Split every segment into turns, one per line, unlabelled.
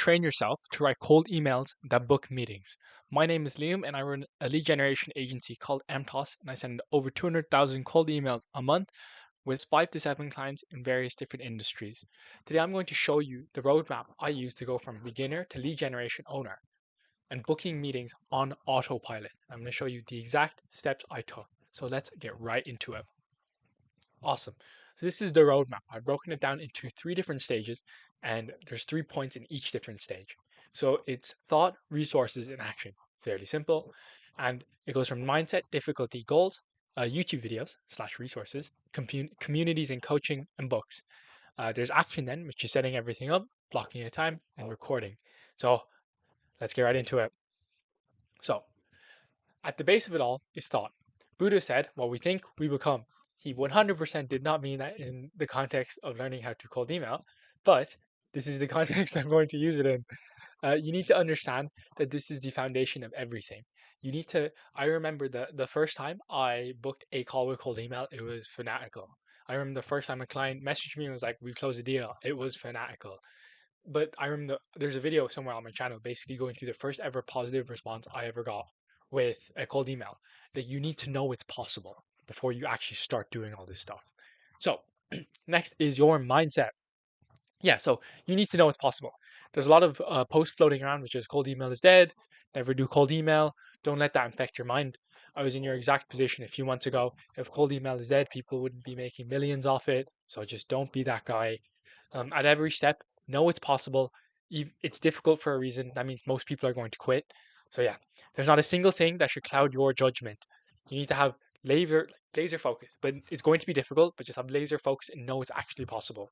train yourself to write cold emails that book meetings. My name is Liam and I run a lead generation agency called MTOS, and I send over 200,000 cold emails a month with 5 to 7 clients in various different industries. Today I'm going to show you the roadmap I use to go from beginner to lead generation owner and booking meetings on autopilot. I'm going to show you the exact steps I took. So let's get right into it. Awesome. So this is the roadmap. I've broken it down into 3 different stages, and there's 3 points in each different stage. So it's thought, resources, and action. Fairly simple. And it goes from mindset, difficulty, goals, YouTube videos / resources, communities and coaching, and books. There's action then, which is setting everything up, blocking a time, and recording. So let's get right into it. So at the base of it all is thought. Buddha said, what we think, we become. He 100% did not mean that in the context of learning how to cold email, but this is the context I'm going to use it in. You need to understand that this is the foundation of everything. I remember the first time I booked a call with cold email, it was fanatical. I remember the first time a client messaged me and was like, we closed a deal. It was fanatical. But I remember there's a video somewhere on my channel basically going through the first ever positive response I ever got with a cold email, that you need to know it's possible before you actually start doing all this stuff. So next is your mindset. Yeah, so you need to know it's possible. There's a lot of posts floating around, which is cold email is dead, never do cold email. Don't let that infect your mind. I was in your exact position a few months ago. If cold email is dead, people wouldn't be making millions off it. So just don't be that guy. At every step, know it's possible. It's difficult for a reason. That means most people are going to quit. So yeah, there's not a single thing that should cloud your judgment. You need to have laser focus, but it's going to be difficult, but just have laser focus and know it's actually possible.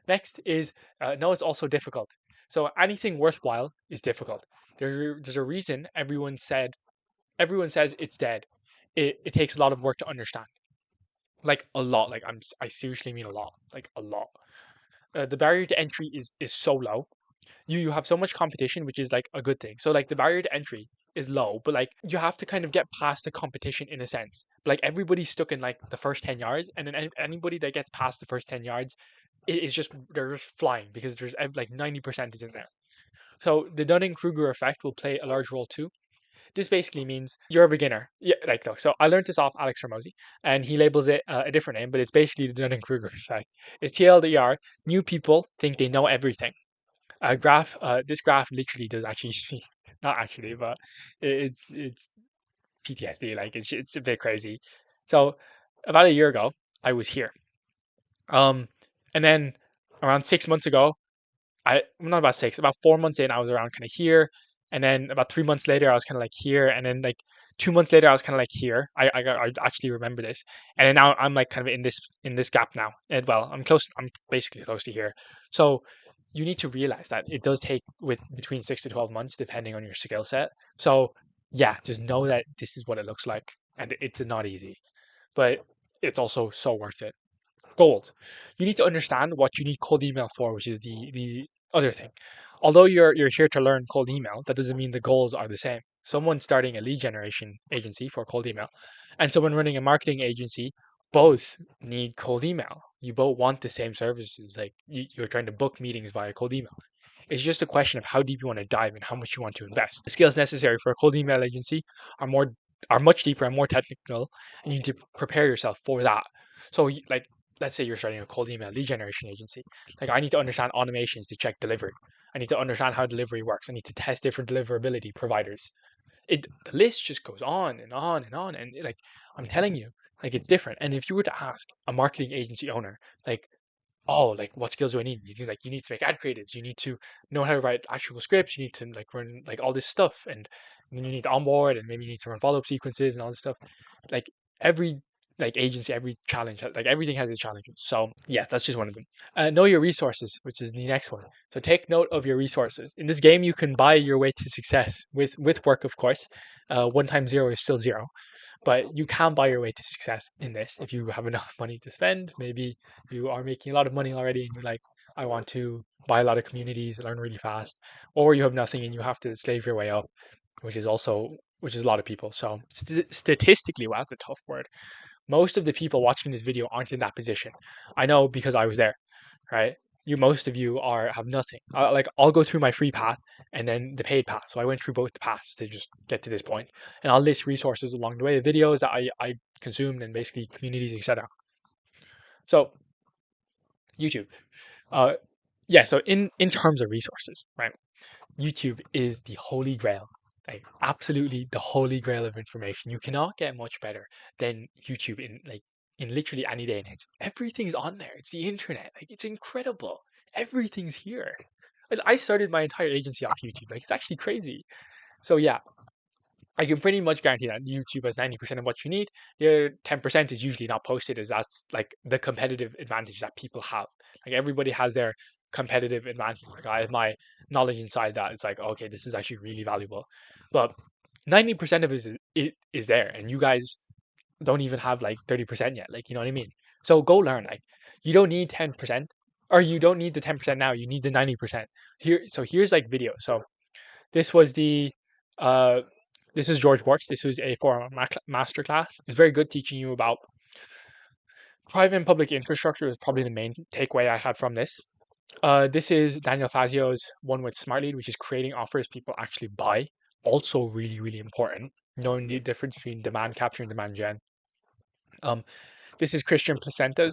Next is know it's also difficult. So anything worthwhile is difficult. There's a reason everyone says it's dead. It takes a lot of work to understand, like a lot. Like I seriously mean a lot, like a lot. The barrier to entry is so low. You have so much competition, which is like a good thing. So like the barrier to entry is low, but like you have to kind of get past the competition in a sense. Like everybody's stuck in like the first 10 yards, and then anybody that gets past the first 10 yards is just they're just flying because there's like 90% is in there. So the Dunning-Kruger effect will play a large role too. This basically means you're a beginner. Yeah, like look. So I learned this off Alex Hormozy, and he labels it a different name, but it's basically the Dunning-Kruger effect. It's TLDR. New people think they know everything. This graph literally does actually, not actually, but it's PTSD. Like it's a bit crazy. So about a year ago, I was here. And then around 6 months ago, not about 6, about 4 months in, I was around kind of here. And then about 3 months later, I was kind of like here. And then like 2 months later, I was kind of like here. I actually remember this. And then now I'm like kind of in this gap now. And well, I'm basically close to here. So you need to realize that it does take with between 6 to 12 months, depending on your skill set. So yeah, just know that this is what it looks like. And it's not easy, but it's also so worth it. Gold. You need to understand what you need cold email for, which is the other thing. Although you're here to learn cold email, that doesn't mean the goals are the same. Someone starting a lead generation agency for cold email and someone running a marketing agency both need cold email. You both want the same services. Like you're trying to book meetings via cold email. It's just a question of how deep you want to dive and how much you want to invest. The skills necessary for a cold email agency are much deeper and more technical, and you need to prepare yourself for that. So like let's say you're starting a cold email lead generation agency. Like I need to understand automations to check delivery. I need to understand how delivery works. I need to test different deliverability providers. The list just goes on and on and on. And like I'm telling you, like it's different. And if you were to ask a marketing agency owner, like, oh, like what skills do I need? You need to make ad creatives. You need to know how to write actual scripts. You need to like run like all this stuff, and then you need to onboard, and maybe you need to run follow up sequences and all this stuff. Like every like agency, every challenge, like everything has its challenges. So yeah, that's just one of them. Know your resources, which is the next one. So take note of your resources. In this game, you can buy your way to success with work, of course. 1 times 0 is still 0. But you can buy your way to success in this if you have enough money to spend. Maybe you are making a lot of money already and you're like, I want to buy a lot of communities, learn really fast, or you have nothing and you have to slave your way up, which is a lot of people. So statistically, well, that's a tough word. Most of the people watching this video aren't in that position. I know because I was there, right? most of you have nothing. Like I'll go through my free path and then the paid path. So I went through both the paths to just get to this point, and I'll list resources along the way, videos that I consumed, and basically communities, etc. So YouTube, uh, yeah. So in terms of resources, right? YouTube is the holy grail, like absolutely the holy grail of information. You cannot get much better than YouTube in literally any day and age. Everything's on there. It's the internet. Like it's incredible. Everything's here. And I started my entire agency off YouTube. Like it's actually crazy. So yeah, I can pretty much guarantee that YouTube has 90% of what you need. The other 10% is usually not posted, as that's like the competitive advantage that people have. Like everybody has their competitive advantage. Like I have my knowledge inside that. It's like, okay, this is actually really valuable. But 90% of it is there. And you guys don't even have like 30% yet. Like, you know what I mean? So go learn. Like you don't need 10%, or you don't need the 10% now. You need the 90%. Here's like video. So this was the uh this is George Works. This was a forum masterclass. It's very good, teaching you about private and public infrastructure. Is probably the main takeaway I had from this. This is Daniel Fazio's one with Smart Lead, which is creating offers people actually buy. Also really, really important, knowing the difference between demand capture and demand gen. Um, this is Christian Placenta.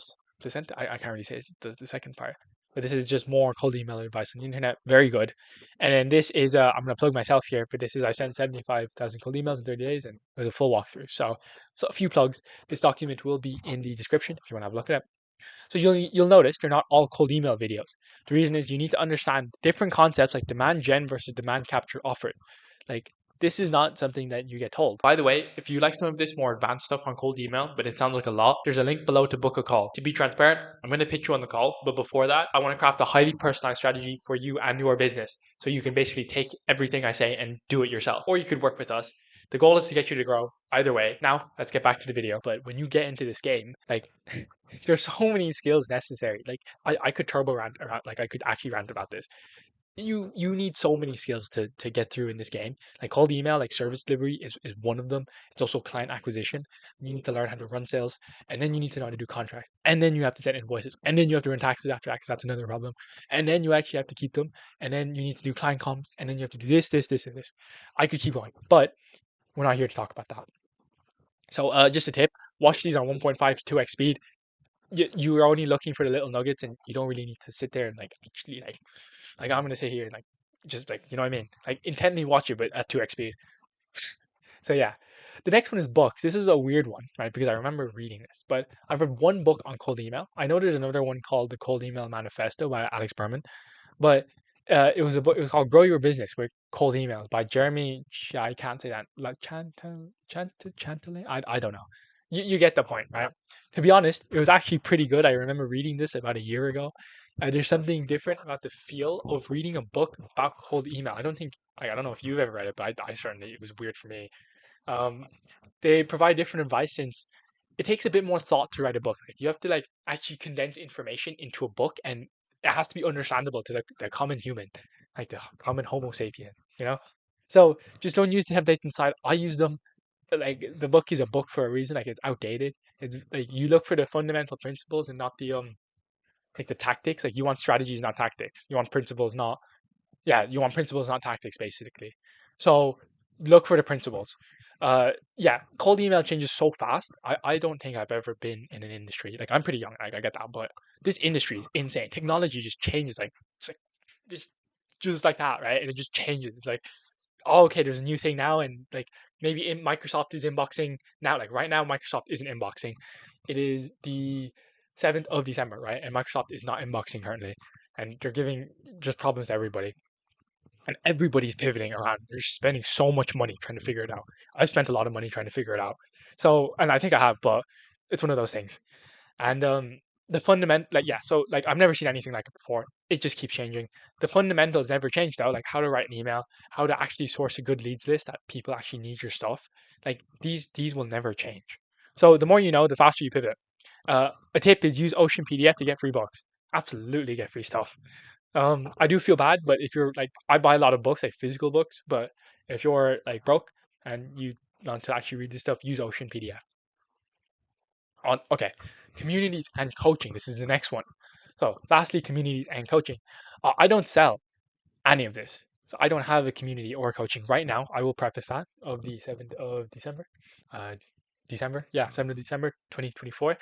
I can't really say the second part, but this is just more cold email advice on the internet. Very good. And then this is I'm gonna plug myself here, but this is I sent 75,000 cold emails in 30 days, and there's a full walkthrough. So a few plugs. This document will be in the description if you want to have a look at it. So you'll notice they're not all cold email videos. The reason is you need to understand different concepts like demand gen versus demand capture offer. Like this is not something that you get told. By the way, if you like some of this more advanced stuff on cold email, but it sounds like a lot, there's a link below to book a call. To be transparent, I'm going to pitch you on the call, but before that, I want to craft a highly personalized strategy for you and your business. So you can basically take everything I say and do it yourself. Or you could work with us. The goal is to get you to grow either way. Now, let's get back to the video. But when you get into this game, like there's so many skills necessary. Like I could turbo rant around, like I could actually rant about this. You need so many skills to get through in this game. Like cold email, like service delivery is one of them. It's also client acquisition. You need to learn how to run sales, and then you need to know how to do contracts, and then you have to send invoices, and then you have to run taxes after that because that's another problem. And then you actually have to keep them, and then you need to do client comms, and then you have to do this, and this. I could keep going, but we're not here to talk about that. So just a tip: watch these on 1.5 to 2x speed. You're only looking for the little nuggets, and you don't really need to sit there and like actually like I'm gonna sit here and like just like, you know what I mean, like intently watch it but at 2x speed. So yeah, the next one is books. This is a weird one, right? Because I remember reading this, but I've read one book on cold email. I know there's another one called The Cold Email Manifesto by Alex Berman, but it was a book. It was called Grow Your Business with Cold Emails by Jeremy. I can't say that. Like Chantale. I don't know. You get the point, right? To be honest, it was actually pretty good. I remember reading this about a year ago. There's something different about the feel of reading a book about cold email. I don't think I don't know if you've ever read it, but I certainly it was weird for me. Um, they provide different advice since it takes a bit more thought to write a book. Like you have to like actually condense information into a book, and it has to be understandable to the common human, like the common Homo sapien. You know. So just don't use the templates inside. I use them. Like the book is a book for a reason. Like it's outdated. It's like you look for the fundamental principles and not the like the tactics. Like you want strategies, not tactics. You want principles, not you want principles, not tactics, basically. So look for the principles. Yeah, cold email changes so fast. I don't think I've ever been in an industry like I'm pretty young. Like I get that, but this industry is insane. Technology just changes. Like it's like just like that, right? And it just changes. It's like, oh, okay, there's a new thing now, and like maybe Microsoft is inboxing now. Like right now, Microsoft isn't inboxing. It is the 7th of December, right? And Microsoft is not inboxing currently, and they're giving just problems to everybody, and everybody's pivoting around. They're spending so much money trying to figure it out. I've spent a lot of money trying to figure it out. So, and I think I have, but it's one of those things. And the fundament, like yeah, so like I've never seen anything like it before. It just keeps changing. The fundamentals never change though, like how to write an email, how to actually source a good leads list that people actually need your stuff. Like these will never change. So the more you know, the faster you pivot. A tip is use Ocean PDF to get free books. Absolutely get free stuff. I do feel bad, but if you're like, I buy a lot of books, like physical books, but if you're like broke and you want to actually read this stuff, use Ocean PDF. Okay, communities and coaching. This is the next one. So lastly, communities and coaching. I don't sell any of this. So I don't have a community or coaching right now. I will preface that of the 7th of December. Uh, December, yeah, 7th of December, 2024.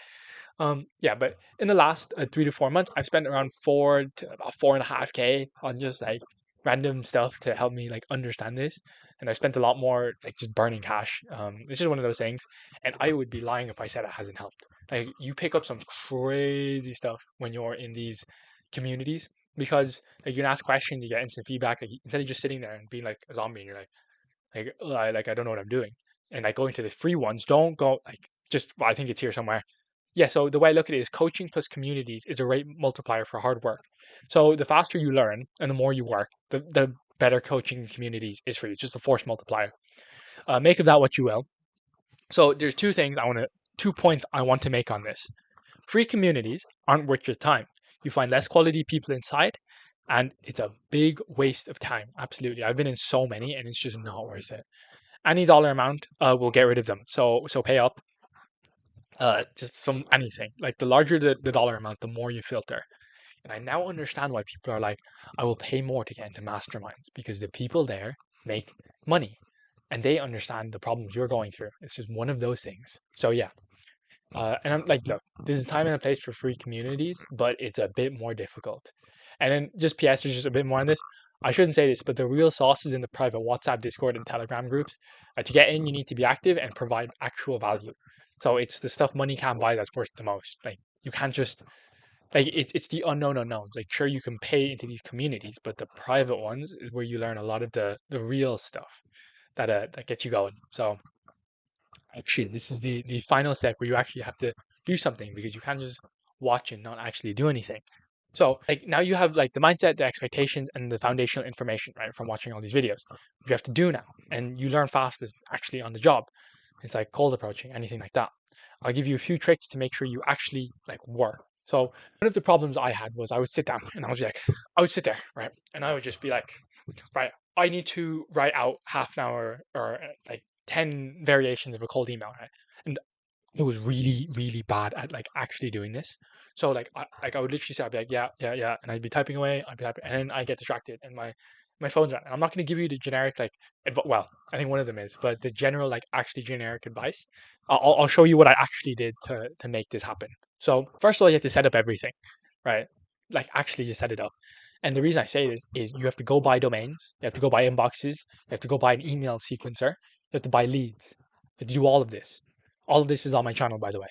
Yeah, but in the last 3 to 4 months, I've spent around four to about 4.5K on just like random stuff to help me like understand this. And I spent a lot more like just burning cash. It's just one of those things. And I would be lying if I said it hasn't helped. Like you pick up some crazy stuff when you're in these communities because like you can ask questions, you get instant feedback. Like instead of just sitting there and being like a zombie, and you're I don't know what I'm doing. And like going to the free ones, don't go like just well, I think it's here somewhere. Yeah, so the way I look at it is coaching plus communities is a rate multiplier for hard work. So the faster you learn and the more you work, the better coaching communities is for you. It's just a force multiplier. Make of that what you will. So there's 2 points I want to make on this. Free communities aren't worth your time. You find less quality people inside, and it's a big waste of time. Absolutely, I've been in so many, and it's just not worth it. Any dollar amount will get rid of them. So pay up, just some anything. Like the larger the dollar amount, the more you filter. And I now understand why people are like, I will pay more to get into masterminds because the people there make money and they understand the problems you're going through. It's just one of those things. So yeah. And I'm like, look, there's a time and a place for free communities, but it's a bit more difficult. And then just PS, there's just a bit more on this. I shouldn't say this, but the real sauce is in the private WhatsApp, Discord, and Telegram groups. To get in, you need to be active and provide actual value. So it's the stuff money can't buy that's worth the most. Like you can't just like it's the unknown unknowns. Like sure you can pay into these communities, but the private ones is where you learn a lot of the real stuff that gets you going. So actually this is the final step where you actually have to do something because you can't just watch and not actually do anything. So like now you have like the mindset, the expectations, and the foundational information, right, from watching all these videos. You have to do now, and you learn fastest actually on the job. It's like cold approaching, anything like that. I'll give you a few tricks to make sure you actually like work. So one of the problems I had was I would sit down and I would sit there, right, and I would just be like, right, I need to write out half an hour or like 10 variations of a cold email, right? And it was really, really bad at like actually doing this. So like I would literally say, I'd be like, yeah, yeah, yeah, and I'd be typing away, I'd be typing, and then I get distracted, and my phone's on. And I'm not going to give you the generic like, well, I think one of them is, but the general like actually generic advice. I'll show you what I actually did to make this happen. So first of all, you have to set up everything, right? Like actually just set it up. And the reason I say this is you have to go buy domains, you have to go buy inboxes, you have to go buy an email sequencer, you have to buy leads, you have to do all of this. All of this is on my channel, by the way.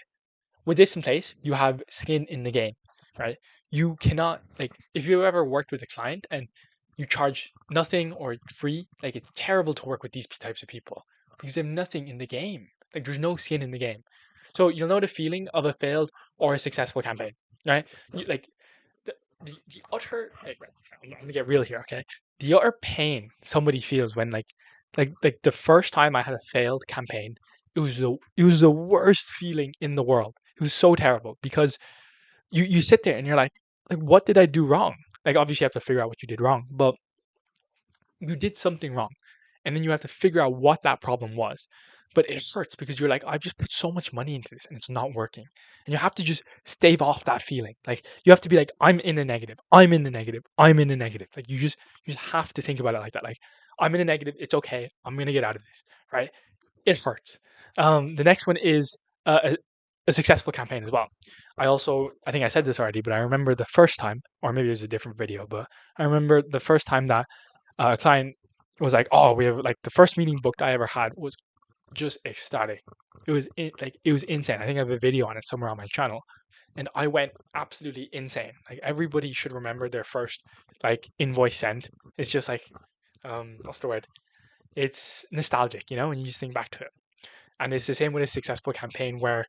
With this in place, you have skin in the game, right? You cannot, like, if you've ever worked with a client and you charge nothing or free, like, it's terrible to work with these types of people because they have nothing in the game. Like, there's no skin in the game. So you'll know the feeling of a failed or a successful campaign, right? Like, the utter, right, I'm gonna get real here, okay? The utter pain somebody feels when like the first time I had a failed campaign, it was the worst feeling in the world. It was so terrible because you sit there and you're like what did I do wrong? Like obviously you have to figure out what you did wrong, but you did something wrong. And then you have to figure out what that problem was. But it hurts because you're like, I've just put so much money into this and it's not working. And you have to just stave off that feeling. Like you have to be like, I'm in the negative. I'm in the negative. I'm in the negative. Like you just have to think about it like that. Like I'm in a negative. It's okay. I'm gonna get out of this. Right? It hurts. The next one is a successful campaign as well. I think I said this already, but I remember the first time, or maybe it was a different video, but I remember the first time that a client was like, "Oh, we have like the first meeting booked I ever had was just ecstatic. It was insane. I think I have a video on it somewhere on my channel, and I went absolutely insane. Like everybody should remember their first like invoice sent. It's just like what's the word? It's nostalgic, when you just think back to it. And it's the same with a successful campaign where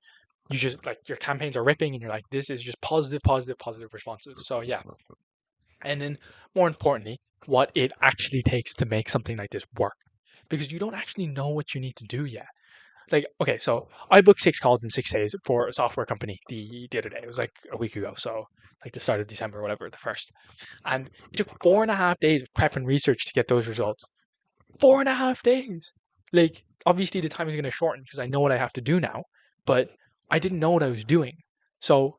you just like your campaigns are ripping and you're like, this is just positive, positive, positive responses. So yeah. And then more importantly, what it actually takes to make something like this work. Because you don't actually know what you need to do yet. Like, okay, so I booked 6 calls in 6 days for a software company the other day. It was like a week ago, so like the start of December, or whatever, the first. And it took 4.5 days of prep and research to get those results. 4.5 days. Like, obviously the time is going to shorten because I know what I have to do now, but I didn't know what I was doing. So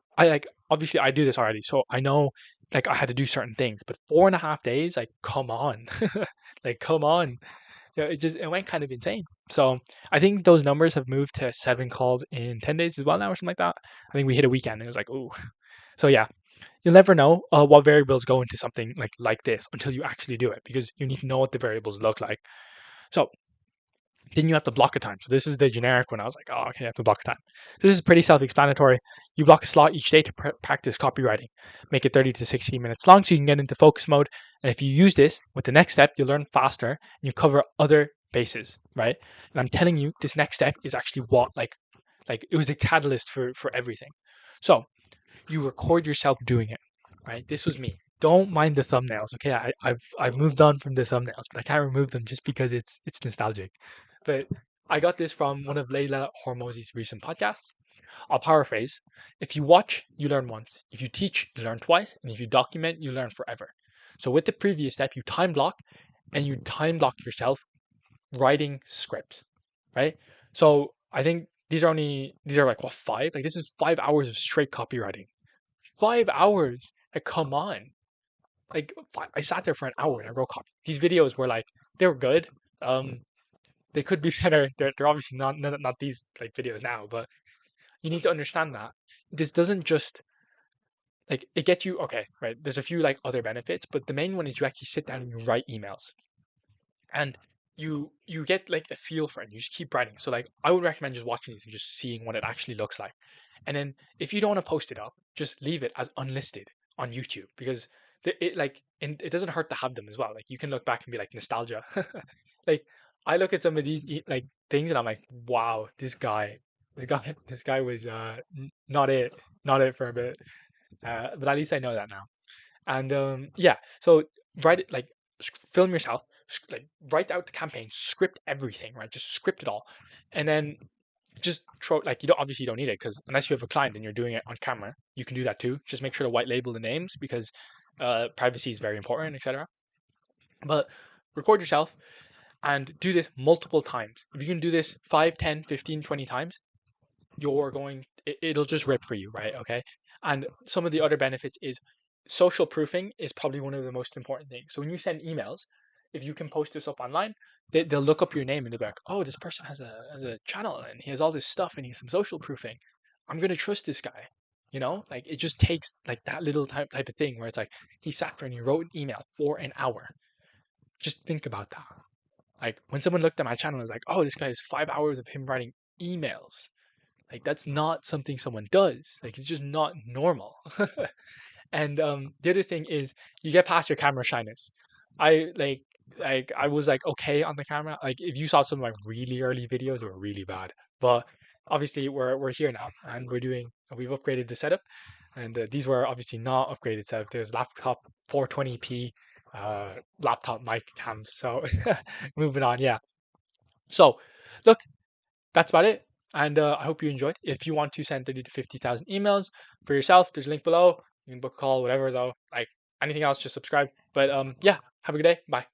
obviously I do this already, so I know like I had to do certain things, but 4.5 days, like come on, like come on, it went kind of insane. So I think those numbers have moved to 7 calls in 10 days as well now, or something like that. I think we hit a weekend and it was like, ooh. So yeah, you'll never know what variables go into something like this until you actually do it, because you need to know what the variables look like. So then you have to block a time. So this is the generic one. I was like, oh, okay, I have to block a time. This is pretty self-explanatory. You block a slot each day to practice copywriting. Make it 30 to 60 minutes long so you can get into focus mode. And if you use this with the next step, you'll learn faster and you cover other bases, right? And I'm telling you, this next step is actually what like it was the catalyst for everything. So you record yourself doing it, right? This was me. Don't mind the thumbnails, okay? I've moved on from the thumbnails, but I can't remove them just because it's nostalgic. But I got this from one of Layla Hormozi's recent podcasts. I'll paraphrase: if you watch, you learn once. If you teach, you learn twice, and if you document, you learn forever. So with the previous step, you time block, and you time block yourself writing scripts, right? So I think these are like what, five? Like this is 5 hours of straight copywriting. 5 hours. Like, come on. Like, I sat there for an hour and I wrote copy. These videos were like, they were good. Um, they could be better. They're obviously not these like videos now, but you need to understand that this doesn't just like it gets you okay, right? There's a few like other benefits, but the main one is you actually sit down and you write emails. And you get like a feel for it. And you just keep writing. So like I would recommend just watching these and just seeing what it actually looks like. And then if you don't want to post it up, just leave it as unlisted on YouTube, because it like and it doesn't hurt to have them as well. Like you can look back and be like nostalgia. Like I look at some of these like things and I'm like, wow, this guy was not it for a bit. But at least I know that now. And yeah, so write it like film yourself, like write out the campaign, script everything, right? Just script it all, and then just throw like you don't obviously you don't need it because unless you have a client and you're doing it on camera, you can do that too. Just make sure to white label the names because privacy is very important, etc. But record yourself and do this multiple times. If you can do this 5, 10, 15, 20 times, you're going it'll just rip for you, right? Okay. And some of the other benefits is social proofing is probably one of the most important things. So when you send emails, if you can post this up online, they'll look up your name and they'll be like, oh, this person has a channel and he has all this stuff and he has some social proofing. I'm gonna trust this guy. You know, like it just takes like that little type of thing where it's like he sat there and he wrote an email for an hour. Just think about that. Like when someone looked at my channel and was like, oh, this guy has 5 hours of him writing emails. Like that's not something someone does. Like it's just not normal. And the other thing is you get past your camera shyness. I I was like okay on the camera. Like if you saw some of my really early videos, they were really bad. But obviously we're here now and we've upgraded the setup. And these were obviously not upgraded setup. There's laptop 420p laptop mic cams. So moving on, yeah. So look, that's about it. And I hope you enjoyed. If you want to send 30 to 50,000 emails for yourself, there's a link below. You can book a call, whatever though. Like anything else, just subscribe. But yeah, have a good day. Bye.